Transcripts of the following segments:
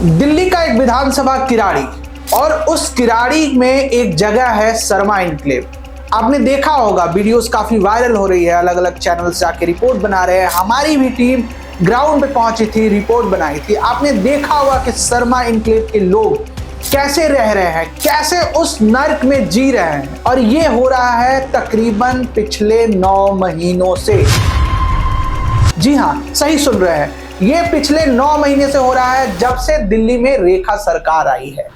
दिल्ली का एक विधानसभा किराड़ी और उस किराड़ी में एक जगह है शर्मा एन्क्लेव। आपने देखा होगा, वीडियोस काफी वायरल हो रही है, अलग अलग चैनल्स जाके रिपोर्ट बना रहे हैं। हमारी भी टीम ग्राउंड पे पहुंची थी, रिपोर्ट बनाई थी। आपने देखा होगा कि शर्मा एन्क्लेव के लोग कैसे रह रहे हैं, कैसे उस नर्क में जी रहे हैं। और ये हो रहा है तकरीबन पिछले 9 महीनों से। जी हाँ, सही सुन रहे हैं, ये पिछले 9 महीने से हो रहा है, जब से दिल्ली में रेखा सरकार आई है।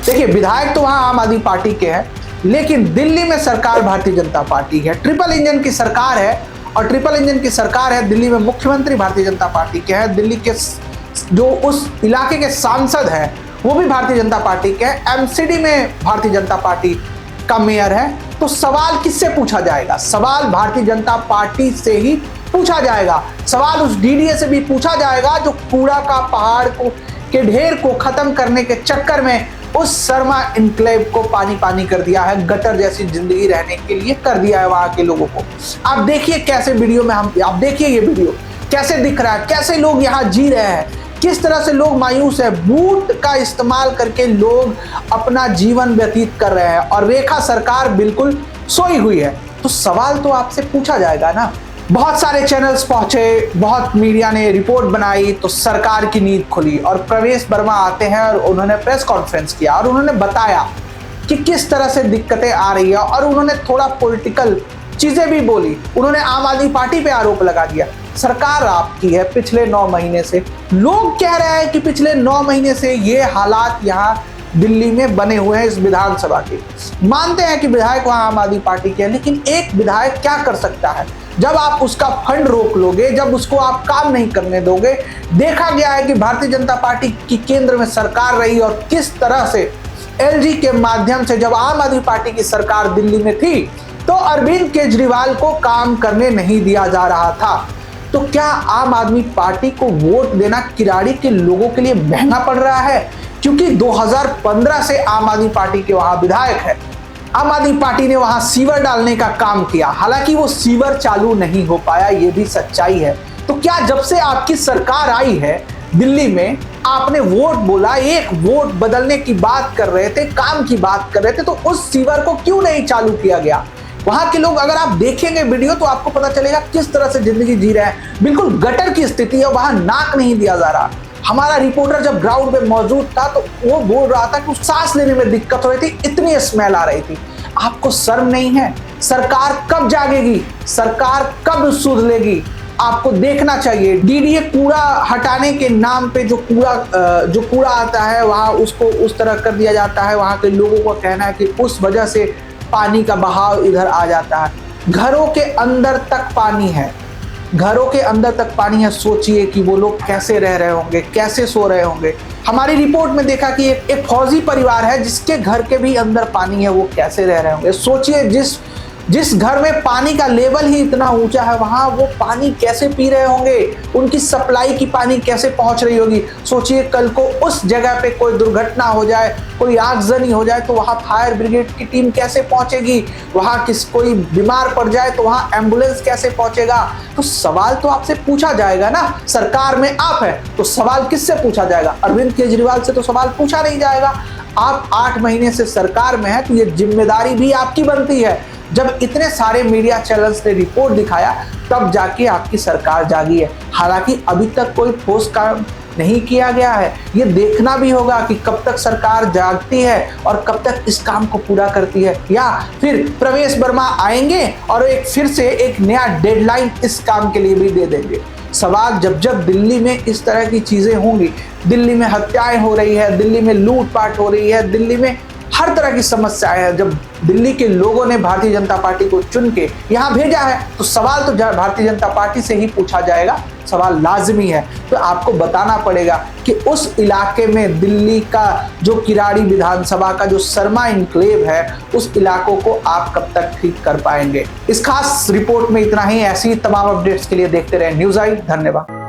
देखिए, विधायक तो वहां आम आदमी पार्टी के हैं, लेकिन दिल्ली में सरकार भारतीय जनता पार्टी है। ट्रिपल इंजन की सरकार है, और ट्रिपल इंजन की सरकार है, दिल्ली में मुख्यमंत्री भारतीय जनता पार्टी के हैं, दिल्ली के जो उस इलाके के सांसद हैं वो भी भारतीय जनता पार्टी के हैं, एमसीडी में भारतीय जनता पार्टी का मेयर है। तो सवाल किससे पूछा जाएगा? सवाल भारतीय जनता पार्टी से ही पूछा जाएगा। सवाल उस डीडीए से भी पूछा जाएगा जो कूड़ा का पहाड़ के ढेर को खत्म करने के चक्कर में उस शर्मा एन्क्लेव को पानी पानी कर दिया है, गटर जैसी जिंदगी रहने के लिए कर दिया है वहां के लोगों को। आप देखिए कैसे वीडियो में आप देखिए ये वीडियो कैसे दिख रहा है, कैसे लोग यहाँ जी रहे हैं, किस तरह से लोग मायूस है। बूट का इस्तेमाल करके लोग अपना जीवन व्यतीत कर रहे हैं और रेखा सरकार बिल्कुल सोई हुई है। तो सवाल तो आपसे पूछा जाएगा ना। बहुत सारे चैनल्स पहुंचे, बहुत मीडिया ने रिपोर्ट बनाई, तो सरकार की नींद खुली और प्रवेश वर्मा आते हैं और उन्होंने प्रेस कॉन्फ्रेंस किया और उन्होंने बताया कि किस तरह से दिक्कतें आ रही है। और उन्होंने थोड़ा पॉलिटिकल चीजें भी बोली। उन्होंने आम आदमी पार्टी पे आरोप लगा दिया, सरकार आपकी है पिछले 9 महीने से। लोग कह रहे हैं कि पिछले 9 महीने से ये हालात यहाँ दिल्ली में बने हुए हैं इस विधानसभा के। मानते हैं कि विधायक वहां आम आदमी पार्टी के हैं, लेकिन एक विधायक क्या कर सकता है जब आप उसका फंड रोक लोगे, जब उसको आप काम नहीं करने दोगे। देखा गया है कि भारतीय जनता पार्टी की केंद्र में सरकार रही और किस तरह से एलजी के माध्यम से जब आम आदमी पार्टी की सरकार दिल्ली में थी तो अरविंद केजरीवाल को काम करने नहीं दिया जा रहा था। तो क्या आम आदमी पार्टी को वोट देना किराड़ी के लोगों के लिए महंगा पड़ रहा है? क्योंकि 2015 से आम आदमी पार्टी के वहां विधायक है। आम आदमी पार्टी ने वहां सीवर डालने का काम किया, हालांकि वो सीवर चालू नहीं हो पाया, ये भी सच्चाई है। तो क्या जब से आपकी सरकार आई है दिल्ली में, आपने वोट बोला, एक वोट बदलने की बात कर रहे थे, काम की बात कर रहे थे, तो उस सीवर को क्यों नहीं चालू किया गया? वहां के लोग, अगर आप देखेंगे वीडियो तो आपको पता चलेगा किस तरह से जिंदगी जी रहे हैं। बिल्कुल गटर की स्थिति है, वहां नाक नहीं दिया जा रहा। हमारा रिपोर्टर जब ग्राउंड पे मौजूद था तो वो बोल रहा था कि सांस लेने में दिक्कत हो रही थी, इतनी स्मेल आ रही थी। आपको शर्म नहीं है? सरकार कब जागेगी? सरकार कब सुधरेगी? आपको देखना चाहिए। डीडीए कूड़ा हटाने के नाम पे जो कूड़ा आता है वहां उसको उस तरह कर दिया जाता है। वहां के लोगों का कहना है कि उस वजह से पानी का बहाव इधर आ जाता है। घरों के अंदर तक पानी है, घरों के अंदर तक पानी है। सोचिए कि वो लोग कैसे रह रहे होंगे, कैसे सो रहे होंगे। हमारी रिपोर्ट में देखा कि एक फौजी परिवार है जिसके घर के भी अंदर पानी है, वो कैसे रह रहे होंगे। सोचिए जिस घर में पानी का लेवल ही इतना ऊंचा है, वहां वो पानी कैसे पी रहे होंगे, उनकी सप्लाई की पानी कैसे पहुंच रही होगी। सोचिए कल को उस जगह पे कोई दुर्घटना हो जाए, कोई आगजनी हो जाए, तो वहां फायर ब्रिगेड की टीम कैसे पहुंचेगी? वहां कोई बीमार पड़ जाए तो वहां एम्बुलेंस कैसे पहुंचेगा? तो सवाल तो आपसे पूछा जाएगा ना। सरकार में आप है तो सवाल किससे पूछा जाएगा? अरविंद केजरीवाल से तो सवाल पूछा नहीं जाएगा। आप 8 महीने से सरकार में है तो ये जिम्मेदारी भी आपकी बनती है। जब इतने सारे मीडिया चैनल्स ने रिपोर्ट दिखाया तब जाके आपकी सरकार जागी है। हालांकि अभी तक कोई ठोस काम नहीं किया गया है। ये देखना भी होगा कि कब तक सरकार जागती है और कब तक इस काम को पूरा करती है, या फिर प्रवेश वर्मा आएंगे और फिर से एक नया डेडलाइन इस काम के लिए भी दे देंगे। सवाल जब दिल्ली में इस तरह की चीजें होंगी, दिल्ली में हत्याएं हो रही है, दिल्ली में लूटपाट हो रही है, दिल्ली में हर तरह की समस्याएं हैं, जब दिल्ली के लोगों ने भारतीय जनता पार्टी को चुन के यहाँ भेजा है तो सवाल तो भारतीय जनता पार्टी से ही पूछा जाएगा। सवाल लाजमी है। तो आपको बताना पड़ेगा कि उस इलाके में दिल्ली का जो किराड़ी विधानसभा का जो शर्मा एन्क्लेव है, उस इलाकों को आप कब तक ठीक कर पाएंगे। इस खास रिपोर्ट में इतना ही। ऐसी तमाम अपडेट्स के लिए देखते रहे न्यूज़ आई। धन्यवाद।